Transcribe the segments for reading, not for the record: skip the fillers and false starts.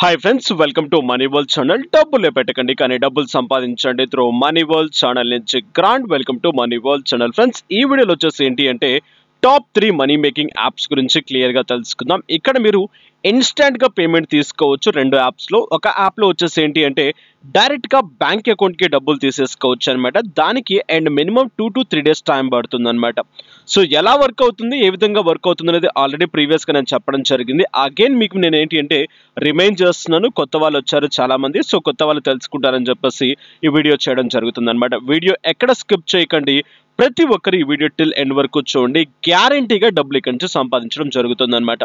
Hi friends, welcome to money world channel. డబ్బులే పెట్టకండి కానీ డబ్బులు సంపాదించండి త్రూ మనీ వరల్డ్ ఛానల్ నుంచి grand welcome to money world channel. Friends, ఈ వీడియోలో వచ్చేసి ఏంటి అంటే టాప్ 3 మనీ మేకింగ్ యాప్స్ గురించి క్లియర్గా తెలుసుకుందాం. ఇక్కడ మీరు ఇన్స్టెంట్గా పేమెంట్ తీసుకోవచ్చు. 2 యాప్స్లో. ఒక యాప్లో వచ్చేసి ఏంటి అంటే డైరెక్ట్గా బ్యాంక్ అకౌంట్కి డబ్బులు తీసేసుకోవచ్చు అనమాట. దానికి and minimum 2 to 3 days time పడుతుంది అనమాట. సో ఎలా వర్క్ అవుతుంది, ఏ విధంగా వర్క్ అవుతుంది అనేది ఆల్రెడీ ప్రీవియస్గా నేను చెప్పడం జరిగింది. అగైన్ మీకు నేను ఏంటి అంటే రిమైండ్ చేస్తున్నాను. కొత్త వాళ్ళు వచ్చారు చాలామంది, సో కొత్త వాళ్ళు తెలుసుకుంటారని చెప్పేసి ఈ వీడియో చేయడం జరుగుతుంది అనమాట. వీడియో ఎక్కడ స్కిప్ చేయకండి, ప్రతి ఒక్కరు ఈ వీడియో టిల్ ఎండ్ వరకు చూడండి. గ్యారంటీగా డబ్బులు ఇక్కడి నుంచి సంపాదించడం జరుగుతుంది అనమాట.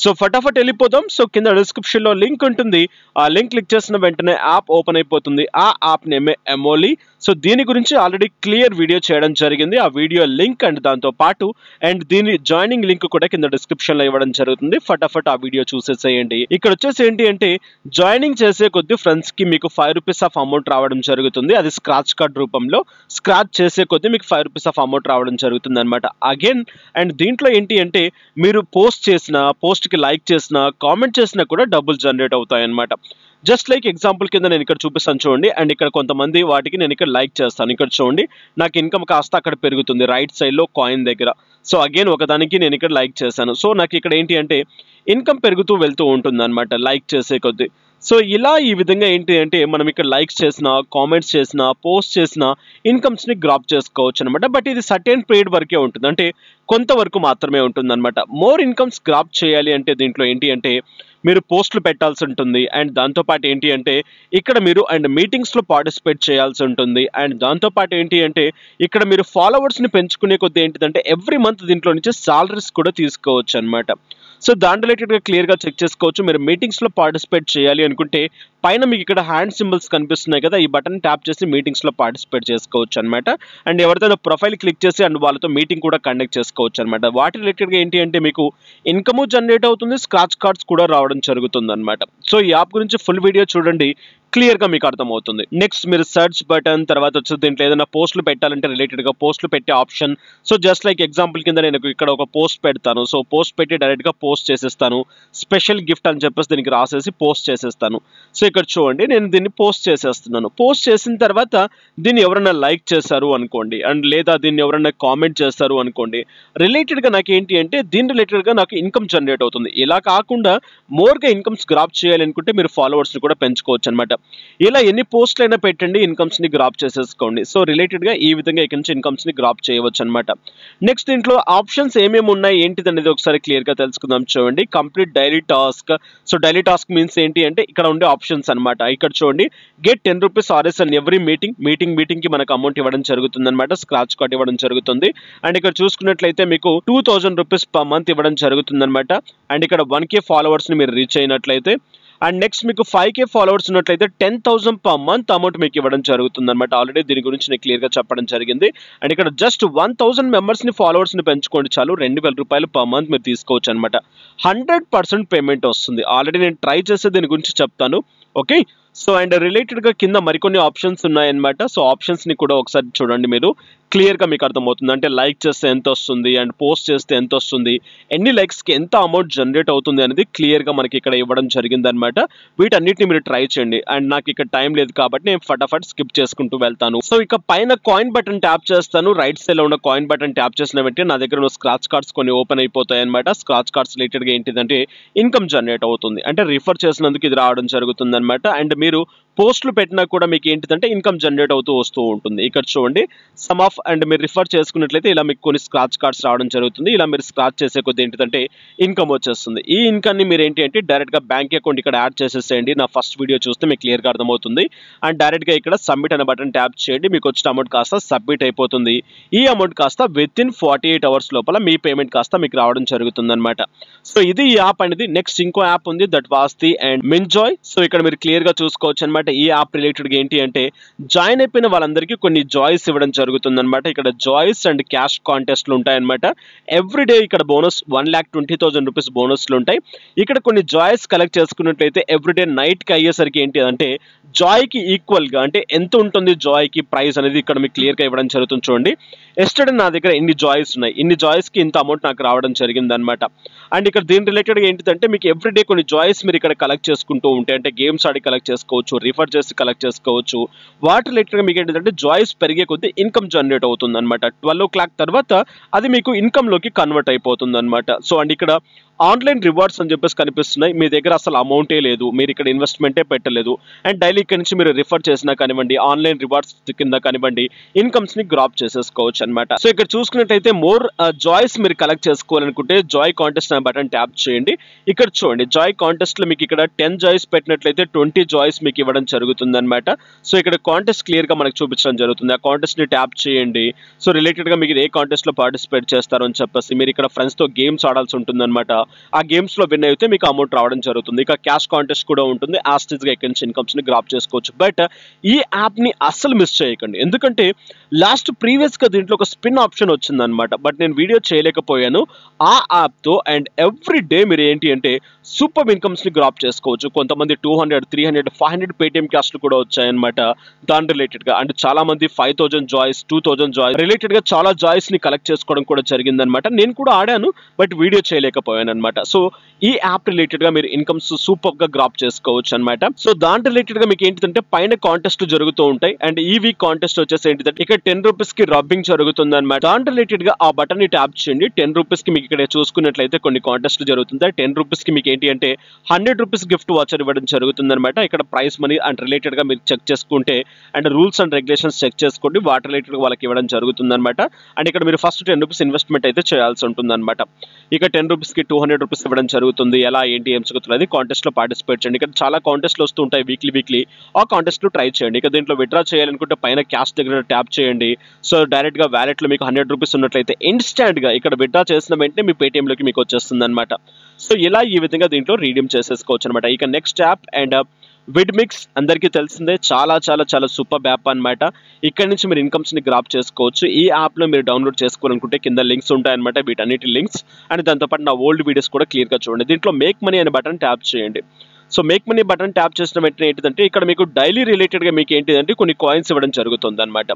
సో ఫటాఫట్ వెళ్ళిపోదాం. సో కింద డిస్క్రిప్షన్లో లింక్ ఉంటుంది. ఆ లింక్ క్లిక్ చేసిన వెంటనే యాప్ ఓపెన్ అయిపోతుంది. ఆ యాప్ నేమే ఎమోలీ. సో దీని గురించి ఆల్రెడీ క్లియర్ వీడియో చేయడం జరిగింది. ఆ వీడియో లింక్ అండ్ దాంతో పాటు అండ్ దీని జాయినింగ్ లింక్ కూడా కింద డిస్క్రిప్షన్లో ఇవ్వడం జరుగుతుంది. ఫటాఫట్ ఆ వీడియో చూసేసేయండి. ఇక్కడ వచ్చేసి ఏంటి అంటే జాయినింగ్ చేసే కొద్ది ఫ్రెండ్స్కి మీకు ₹5 ఆఫ్ అమౌంట్ రావడం జరుగుతుంది. అది స్క్రాచ్ కార్డ్ రూపంలో. స్క్రాచ్ చేసే కొద్ది మీకు ₹5 ఆఫ్ అమౌంట్ రావడం జరుగుతుంది అనమాట. అగైన్ అండ్ దీంట్లో ఏంటి అంటే మీరు పోస్ట్ చేసిన, పోస్ట్కి లైక్ చేసిన, కామెంట్ చేసినా కూడా డబ్బులు జనరేట్ అవుతాయి అనమాట. జస్ట్ లైక్ ఎగ్జాంపుల్ కింద నేను ఇక్కడ చూపిస్తాను చూడండి. అండ్ ఇక్కడ కొంతమంది వాటికి నేను ఇక్కడ లైక్ చేస్తాను. ఇక్కడ చూడండి, నాకు ఇన్కమ్ కాస్త అక్కడ పెరుగుతుంది రైట్ సైడ్లో కాయిన్ దగ్గర. సో అగైన్ ఒకదానికి నేను ఇక్కడ లైక్ చేశాను. సో నాకు ఇక్కడ ఏంటి అంటే ఇన్కమ్ పెరుగుతూ వెళ్తూ ఉంటుంది అనమాట లైక్ చేసే కొద్ది. సో ఇలా ఈ విధంగా ఏంటి అంటే మనం ఇక్కడ లైక్స్ చేసిన, కామెంట్స్ చేసిన, పోస్ట్ చేసిన ఇన్కమ్స్ని గ్రాప్ చేసుకోవచ్చు అనమాట. బట్ ఇది సర్టెన్ పీరియడ్ వరకే ఉంటుంది, అంటే కొంతవరకు మాత్రమే ఉంటుంది అనమాట. మోర్ ఇన్కమ్స్ గ్రాప్ చేయాలి అంటే దీంట్లో ఏంటి అంటే మీరు పోస్టులు పెట్టాల్సి ఉంటుంది. అండ్ దాంతోపాటు ఏంటి అంటే ఇక్కడ మీరు అండ్ మీటింగ్స్లో పార్టిసిపేట్ చేయాల్సి ఉంటుంది. అండ్ దాంతోపాటు ఏంటి అంటే ఇక్కడ మీరు ఫాలోవర్స్ని పెంచుకునే కొద్ది ఏంటిదంటే ఎవ్రీ మంత్ దీంట్లో నుంచి సాలరీస్ కూడా తీసుకోవచ్చు అనమాట. సో దాని రిలేటెడ్గా క్లియర్గా చెక్ చేసుకోవచ్చు. మీరు మీటింగ్స్లో పార్టిసిపేట్ చేయాలి అనుకుంటే పైన మీకు ఇక్కడ హ్యాండ్ సింబల్స్ కనిపిస్తున్నాయి కదా, ఈ బటన్ ట్యాప్ చేసి మీటింగ్స్లో పార్టిసిపేట్ చేసుకోవచ్చు అనమాట. అండ్ ఎవరిదైనా ప్రొఫైల్ క్లిక్ చేసి అండ్ వాళ్ళతో మీటింగ్ కూడా కండక్ట్ చేసుకోవచ్చు అనమాట. వాటి రిలేటెడ్గా ఏంటి అంటే మీకు ఇన్కమ్ జనరేట్ అవుతుంది, స్క్రాచ్ కార్డ్స్ కూడా రావడం జరుగుతుంది అనమాట. సో ఈ యాప్ గురించి ఫుల్ వీడియో చూడండి, క్లియర్గా మీకు అర్థమవుతుంది. నెక్స్ట్ మీరు సర్చ్ బటన్ తర్వాత వచ్చి దీంట్లో ఏదైనా పోస్టులు పెట్టాలంటే రిలేటెడ్గా పోస్టులు పెట్టే option. So just like example కింద నేను ఇక్కడ ఒక పోస్ట్ పెడతాను. సో పోస్ట్ పెట్టి డైరెక్ట్గా పోస్ట్ చేసేస్తాను. స్పెషల్ గిఫ్ట్ అని చెప్పేసి దీనికి రాసేసి పోస్ట్ చేసేస్తాను. సో ఇక్కడ చూడండి, నేను దీన్ని పోస్ట్ చేసేస్తున్నాను. పోస్ట్ చేసిన తర్వాత దీన్ని ఎవరైనా లైక్ చేశారు అనుకోండి, అండ్ లేదా దీన్ని ఎవరైనా కామెంట్ చేస్తారు అనుకోండి, రిలేటెడ్గా నాకు ఏంటి అంటే దీని రిలేటెడ్గా నాకు ఇన్కమ్ జనరేట్ అవుతుంది. ఇలా కాకుండా మోర్గా ఇన్కమ్స్ గ్రాప్ చేయాలి అనుకుంటే మీరు ఫాలోవర్స్ని కూడా పెంచుకోవచ్చు అనమాట. ఇలా ఎన్ని పోస్టులు అయినా పెట్టండి, ఇన్కమ్స్ని గ్రాప్ చేసేసుకోండి. సో రిలేటెడ్గా ఈ విధంగా ఇక్కడ నుంచి ఇన్కమ్స్ని గ్రాప్ చేయవచ్చు అనమాట. నెక్స్ట్ దీంట్లో ఆప్షన్స్ ఏమేమి ఉన్నాయి ఏంటిది అనేది ఒకసారి క్లియర్గా తెలుసుకుందాం చూడండి. Complete daily task. So daily task means ఏంటి అంటే ఇక్కడ ఉండే ఆప్షన్స్ అనమాట. ఇక్కడ చూడండి, గెట్ ₹10 RS అండ్ ఎవ్రీ మీటింగ్కి మనకు అమౌంట్ ఇవ్వడం జరుగుతుంది అనమాట. స్క్రాచ్ కార్డ్ ఇవ్వడం జరుగుతుంది. అండ్ ఇక్కడ చూసుకున్నట్లయితే మీకు ₹2000 పర్ మంత్ ఇవ్వడం జరుగుతుంది అనమాట. అండ్ ఇక్కడ 1K ఫాలోవర్స్ని మీరు రీచ్ అయినట్లయితే అండ్ నెక్స్ట్ మీకు 5K ఫాలోవర్స్ ఉన్నట్లయితే 10,000 పర్ మంత్ అమౌంట్ మీకు ఇవ్వడం జరుగుతుంది అనమాట. ఆల్రెడీ దీని గురించి నేను క్లియర్గా చెప్పడం జరిగింది. అండ్ ఇక్కడ జస్ట్ 1000 మెంబర్స్ని ఫాలోవర్స్ని పెంచుకోండి చాలు, ₹2,000 పర్ మంత్ మీరు తీసుకోవచ్చు అనమాట. 100% పేమెంట్ వస్తుంది. ఆల్రెడీ నేను ట్రై చేస్తే దీని గురించి చెప్తాను. ఓకే, సో అండ్ రిలేటెడ్గా కింద మరికొన్ని ఆప్షన్స్ ఉన్నాయన్నమాట. సో ఆప్షన్స్ని కూడా ఒకసారి చూడండి, మీరు క్లియర్గా మీకు అర్థమవుతుంది. అంటే లైక్ చేస్తే ఎంత వస్తుంది అండ్ పోస్ట్ చేస్తే ఎంత వస్తుంది, ఎన్ని లైక్స్కి ఎంత అమౌంట్ జనరేట్ అవుతుంది అనేది క్లియర్గా మనకి ఇక్కడ ఇవ్వడం జరిగిందనమాట. వీటన్నిటిని మీరు ట్రై చేయండి. అండ్ నాకు ఇక్కడ టైం లేదు కాబట్టి నేను ఫటాఫట్ స్కిప్ చేసుకుంటూ వెళ్తాను. సో ఇక పైన కాయిన్ బటన్ ట్యాప్ చేస్తాను. రైట్ సైడ్లో ఉన్న కాయిన్ బటన్ ట్యాప్ చేసిన వెంటనే నా దగ్గర ఉన్న స్క్రాచ్ కార్డ్స్ కొన్ని ఓపెన్ అయిపోతాయి అనమాట. స్క్రాచ్ కార్డ్స్ రిలేటెడ్గా ఏంటిదంటే ఇన్కమ్ జనరేట్ అవుతుంది, అంటే రిఫర్ చేసినందుకు ఇది రావడం జరుగుతుంది అనమాట. అండ్ మీరు పోస్టులు పెట్టినా కూడా మీకు ఏంటిదంటే ఇన్కమ్ జనరేట్ అవుతూ వస్తూ ఉంటుంది. ఇక్కడ చూడండి సమ్ ఆఫ్ అండ్ మీరు రిఫర్ చేసుకున్నట్లయితే ఇలా మీకు కొన్ని స్క్రాచ్ కార్డ్స్ రావడం జరుగుతుంది. ఇలా మీరు స్క్రాచ్ చేసే కొద్ది ఏంటిదంటే ఇన్కమ్ వచ్చేస్తుంది. ఈ ఇన్కమ్ని మీరు ఏంటి అంటే డైరెక్ట్గా బ్యాంక్ అకౌంట్ ఇక్కడ యాడ్ చేసేసేయండి. నా ఫస్ట్ వీడియో చూస్తే మీకు క్లియర్గా అర్థమవుతుంది. అండ్ డైరెక్ట్గా ఇక్కడ సబ్మిట్ అనే బటన్ ట్యాప్ చేయండి. మీకు వచ్చిన అమౌంట్ కాస్త సబ్మిట్ అయిపోతుంది. ఈ అమౌంట్ కాస్త వితిన్ 48 hours లోపల మీ పేమెంట్ కాస్త మీకు రావడం జరుగుతుంది అనమాట. సో ఇది ఈ యాప్ అనేది. నెక్స్ట్ ఇంకో యాప్ ఉంది, దట్ వాస్ ది అండ్ మింజాయ్. సో ఇక్కడ మీరు క్లియర్గా చూసుకోవచ్చు అనమాట. ఈ యాప్ రిలేటెడ్గా ఏంటి అంటే జాయిన్ అయిపోయిన వాళ్ళందరికీ కొన్ని జాయిస్ ఇవ్వడం జరుగుతుంది అనమాట. ఇక్కడ జాయిస్ అండ్ క్యాష్ కాంటెస్ట్లు ఉంటాయన్నమాట. ఎవ్రీడే ఇక్కడ బోనస్ 1,20,000 రూపీస్ బోనస్లు ఉంటాయి. ఇక్కడ కొన్ని జాయిస్ కలెక్ట్ చేసుకున్నట్లయితే ఎవ్రీడే నైట్కి అయ్యేసరికి ఏంటి అంటే జాయ్కి ఈక్వల్గా అంటే ఎంత ఉంటుంది జాయ్కి ప్రైస్ అనేది ఇక్కడ మీకు క్లియర్గా ఇవ్వడం జరుగుతుంది. చూడండి, ఎస్టర్డే నా దగ్గర ఇన్ని జాయిస్ ఉన్నాయి, ఇన్ని జాయిస్కి ఇంత అమౌంట్ నాకు రావడం జరిగింది అనమాట. అండ్ ఇక్కడ దీని రిలేటెడ్గా ఏంటిదంటే మీకు ఎవ్రీడే కొన్ని జాయిస్ మీరు ఇక్కడ కలెక్ట్ చేసుకుంటూ ఉంటే అంటే గేమ్స్ ఆడి కలెక్ట్ చేసుకోవచ్చు, రిఫర్ చేసి కలెక్ట్ చేసుకోవచ్చు. వాటి రిలేటెడ్గా మీకు ఏంటంటే జాయిస్ పెరిగే కొద్దీ ఇన్కమ్ జనరేట్ అవుతుంది అనమాట. 12 o'clock తర్వాత అది మీకు ఇన్కమ్లోకి కన్వర్ట్ అయిపోతుంది అనమాట. సో అండ్ ఇక్కడ ఆన్లైన్ రివార్డ్స్ అని చెప్పేసి కనిపిస్తున్నాయి. మీ దగ్గర అసలు అమౌంటే లేదు, మీరు ఇక్కడ ఇన్వెస్ట్మెంటే పెట్టలేదు, అండ్ డైలీ ఇక్కడ నుంచి మీరు రిఫర్ చేసినా కానివ్వండి, ఆన్లైన్ రివార్డ్స్ కింద కానివ్వండి ఇన్కమ్స్ ని గ్రాప్ చేసేసుకోవచ్చు అనమాట. సో ఇక్కడ చూసుకున్నట్టయితే మోర్ జాయ్స్ మీరు కలెక్ట్ చేసుకోవాలనుకుంటే జాయ్ కాంటెస్ట్ అనే బటన్ ట్యాప్ చేయండి. ఇక్కడ చూడండి, జాయ్ కాంటెస్ట్ లో మీకు ఇక్కడ 10 జాయ్స్ పెట్టినట్లయితే 20 జాయ్స్ మీకు ఇవ్వడం జరుగుతుంది అనమాట. సో ఇక్కడ కాంటెస్ట్ క్లియర్ గా మనకు చూపించడం జరుగుతుంది. ఆ కాంటెస్ట్ ని ట్యాప్ చేయండి. సో రిలేటెడ్ గా మీకు ఏ కాంటెస్ట్ లో పార్టిసిపేట్ చేస్తారు అని చెప్పేసి మీరు ఇక్కడ ఫ్రెండ్స్ తో గేమ్స్ ఆడాల్సి ఉంటుంది అనమాట. ఆ గేమ్స్ లో విన్ అయితే మీకు అమౌంట్ రావడం జరుగుతుంది. ఇక క్యాష్ కాంటెస్ట్ కూడా ఉంటుంది, యాస్టిజ్ గా ఎక్కడి నుంచి ఇన్కమ్స్ ని గ్రాప్ చేసుకోవచ్చు. బట్ ఈ యాప్ ని అస్సలు మిస్ చేయకండి, ఎందుకంటే లాస్ట్ ప్రీవియస్ గా దీంట్లో ఒక స్పిన్ ఆప్షన్ వచ్చింది అనమాట. బట్ నేను వీడియో చేయలేకపోయాను. ఆ యాప్ తో అండ్ ఎవ్రీ డే మీరు ఏంటి అంటే సూపర్ ఇన్కమ్స్ ని గ్రాప్ చేసుకోవచ్చు. కొంతమంది 200, 300, 500 పేటిఎం క్యాష్లు కూడా వచ్చాయన్నమాట దాని రిలేటెడ్ గా. అండ్ చాలా మంది 5,000 జాయ్స్, 2,000 జాయ్స్ రిలేటెడ్ గా చాలా జాయ్స్ ని కలెక్ట్ చేసుకోవడం కూడా జరిగిందనమాట. నేను కూడా ఆడాను, బట్ వీడియో చేయలేకపోయాను అనమాట. సో ఈ యాప్ రిలేటెడ్ గా మీరు ఇన్కమ్స్ సూపర్ గా గ్రాప్ చేసుకోవచ్చు అనమాట. సో దాని రిలేటెడ్ గా మీకు ఏంటిదంటే పైన కాంటెస్ట్ జరుగుతూ ఉంటాయి. అండ్ ఈ వీక్ కాంటెస్ట్ వచ్చేసి ఏంటిదంటే ఇక్కడ 10 రూపీస్ కి రబ్బింగ్ జరుగుతుంది అనమాట. దాని రిలేటెడ్ గా ఆ బటన్ ని ట్యాప్ చేయండి. 10 రూపీస్ కి మీకు ఇక్కడ చూసుకున్నట్లయితే కొన్ని కాంటెస్ట్ జరుగుతుంది. 10 రూపీస్ కి మీకు ఏంటి అంటే 100 రూపీస్ గిఫ్ట్ వాచర్ ఇవ్వడం జరుగుతుంది అనమాట. ఇక్కడ ప్రైస్ మనీ అండ్ రిలేటెడ్ గా మీరు చెక్ చేసుకుంటే and rules and regulations check చేసుకోండి, వాటి రిలేటెడ్ గా వాళ్ళకి ఇవ్వడం జరుగుతుంది అనమాట. అండ్ ఇక్కడ మీరు ఫస్ట్ 10 రూపీస్ ఇన్వెస్ట్మెంట్ అయితే చేయాల్సి ఉంటుంది అనమాట. ఇక 10 రూపీస్ కి 200 రూపీస్ ఇవ్వడం జరుగుతుంది. ఎలా ఏంటి ఏం జరుగుతుంది కాంటెస్ట్ లో పార్టిసిపేట్ చేయండి. ఇక్కడ చాలా కాంటెస్ట్లు వస్తూ ఉంటాయి వీక్లీ. ఆ కాంటెస్ట్ లో ట్రై చేయండి. ఇక దీంట్లో విత్డ్రా చేయాలనుకుంటే పైన క్యాష్ దగ్గర ట్యాప్ చేయండి. సో డైరెక్ట్ గా వ్యాలెట్ లో మీకు 100 రూపీస్ ఉన్నట్లయితే ఇన్స్టాంట్ గా ఇక్కడ విత్డ్రా చేసిన వెంటనే మీ పేటిఎం లోకి మీకు వచ్చేస్తుంది అనమాట. సో ఇలా ఈ విధంగా దీంట్లో రీడీమ్ చేసేసుకోవచ్చు అనమాట. ఇక నెక్స్ట్ యాప్ అండ్ విడ్మిక్స్ అందరికీ తెలిసిందే, చాలా చాలా చాలా సూపర్ యాప్ అనమాట. ఇక్కడ నుంచి మీరు ఇన్కమ్స్ ని గ్రాప్ చేసుకోవచ్చు. ఈ యాప్ లో మీరు డౌన్లోడ్ చేసుకోవాలనుకుంటే కింద లింక్స్ ఉంటాయన్నమాట, వీటన్నిటి లింక్స్. అండ్ దాంతోపాటు నా ఓల్డ్ వీడియోస్ కూడా క్లియర్ గా చూడండి. దీంట్లో మేక్ మనీ అనే బటన్ ట్యాప్ చేయండి. So make money button tap చేసిన వెంటనే ఏంటిదంటే ఇక్కడ మీకు డైలీ రిలేటెడ్ గా మీకు ఏంటిదంటే కొన్ని కాయిన్స్ ఇవ్వడం జరుగుతుంది అనమాట.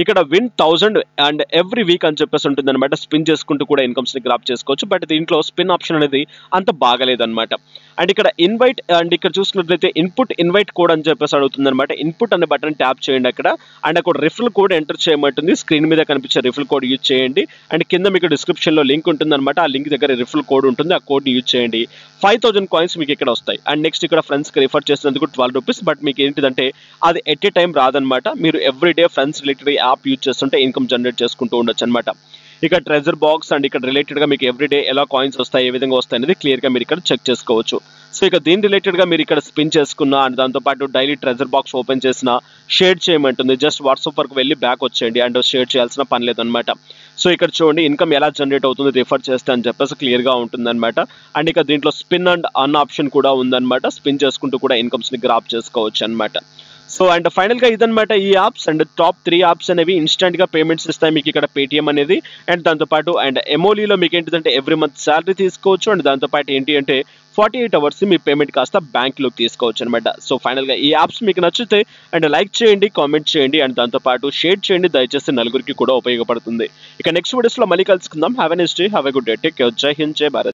ఇక్కడ విన్ 1000 అండ్ ఎవ్రీ వీక్ అని చెప్పేసి ఉంటుంది అనమాట. స్పిన్ చేసుకుంటూ కూడా ఇన్కమ్స్ ని గ్రాప్ చేసుకోవచ్చు. బట్ దీంట్లో స్పిన్ ఆప్షన్ అనేది అంత బాగలేదన్నమాట. అండ్ ఇక్కడ ఇన్వైట్ అండ్ ఇక్కడ చూసుకున్నట్లయితే ఇన్పుట్ ఇన్వైట్ కోడ్ అని చెప్పేసి అడుగుతుంది అనమాట. ఇన్పుట్ అనే బటన్ ట్యాప్ చేయండి అక్కడ. అండ్ అక్కడ రిఫరల్ కోడ్ ఎంటర్ చేయమంటుంది. స్క్రీన్ మీద కనిపించే రిఫరల్ కోడ్ యూజ్ చేయండి. అండ్ కింద మీకు డిస్క్రిప్షన్ లో లింక్ ఉంటుంది అనమాట. ఆ లింక్ దగ్గర రిఫరల్ కోడ్ ఉంటుంది, ఆ కోడ్ యూజ్ చేయండి. 5,000 కాయిన్స్ మీకు ఇక్కడ వస్తాయి. అండ్ నెక్స్ట్ ఇక్కడ ఫ్రెండ్స్ కి రిఫర్ చేసినందుకు 12 రూపీస్. బట్ మీకు ఏంటిదంటే అది ఎట్ ఏ టైం రాదనమాట. మీరు every day friends related app use చేస్తుంటే ఇన్కమ్ జనరేట్ చేసుకుంటూ ఉండొచ్చు అనమాట. ఇక ట్రెజర్ బాక్స్ అండ్ ఇక్కడ రిలేటెడ్ గా మీకు ఎవ్రీ డే ఎలా కాయిన్స్ వస్తాయి, ఏ విధంగా వస్తాయి అనేది క్లియర్ గా మీరు ఇక్కడ చెక్ చేసుకోవచ్చు. సో ఇక దీని రిలేటెడ్ గా మీరు ఇక్కడ స్పిన్ చేసుకున్నా అండ్ దాంతోపాటు డైలీ ట్రెజర్ బాక్స్ ఓపెన్ చేసిన షేర్ చేయమంటుంది. జస్ట్ వాట్సాప్ వరకు వెళ్ళి బ్యాక్ వచ్చేయండి అండ్ షేర్ చేయాల్సిన పని లేదనమాట. సో ఇక్కడ చూడండి ఇన్కమ్ ఎలా జనరేట్ అవుతుంది రిఫర్ చేస్తే అని చెప్పేసి క్లియర్ గా ఉంటుంది అనమాట. అండ్ ఇక దీంట్లో స్పిన్ అండ్ అన్ ఆప్షన్ కూడా ఉందన్నమాట. స్పిన్ చేసుకుంటూ కూడా ఇన్కమ్స్ ని గ్రాప్ చేసుకోవచ్చు అనమాట. సో అండ్ ఫైనల్ గా ఇదనమాట ఈ యాప్స్. అండ్ టాప్ 3 యాప్స్ అనేవి ఇన్స్టెంట్ గా పేమెంట్స్ ఇస్తాయి మీకు ఇక్కడ పేటిఎం అనేది. అండ్ దాంతోపాటు అండ్ ఎమోలీలో మీకు ఏంటిదంటే ఎవ్రీ మంత్ శాలరీ తీసుకోవచ్చు. అండ్ దాంతోపాటు ఏంటి అంటే 48 అవర్స్ మీ పేమెంట్ కాస్త బ్యాంక్లోకి తీసుకోవచ్చు అనమాట. సో ఫైనల్ గా ఈ యాప్స్ మీకు నచ్చితే అండ్ లైక్ చేయండి, కామెంట్ చేయండి అండ్ దాంతోపాటు షేర్ చేయండి. దయచేసి నలుగురికి కూడా ఉపయోగపడుతుంది. ఇక నెక్స్ట్ వీడియోస్ లో మళ్ళీ కలుసుకుందాం. Have a nice day, have a good day, take care, జై హింద్, జై భారత్.